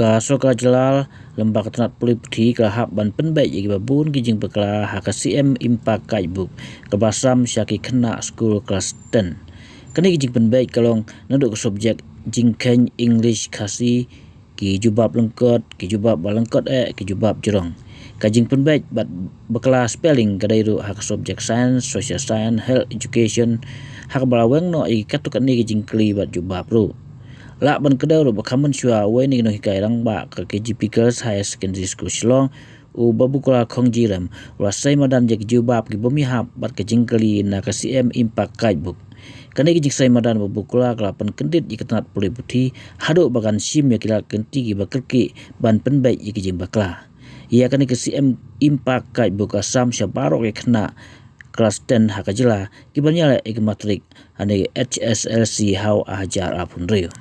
Ka soka jelal lembak tenat puli putih kelahap ban penbaik yagi babun kijing bekala haka CM impak kaibuk kebasam syaki kena school kelas 10. Kini kijing penbaik kalong naduk subjek jingken English kasi ki jubab lengkot ki jubab balengkot ki jubab jerong. Kajing penbaik bat bekala spelling kadairu haka subjek science, social science, health education haka balaweng no i katuk ni kijing kli bat jubab ru. La ban kedau ro bakaman syua we ni no hikai rang ba ka KGP Girls High Secondary School Shillong u babukula khongjiram wa sai madan je jubab ki bomi hap bat ka jingkali na ka CM impak kaibuk. Kani ki sai madan babukula kelapan kendit ikatanat puli putih hadu bagan sim ya kila kenti ki bakerki ban penbaik ki jing bakla. Ia kani ke CM impak kaibuk asam syabarok ya kena kelas 10 hakajela ki banyala ik matrik ane HSLC hau ajar apun riu.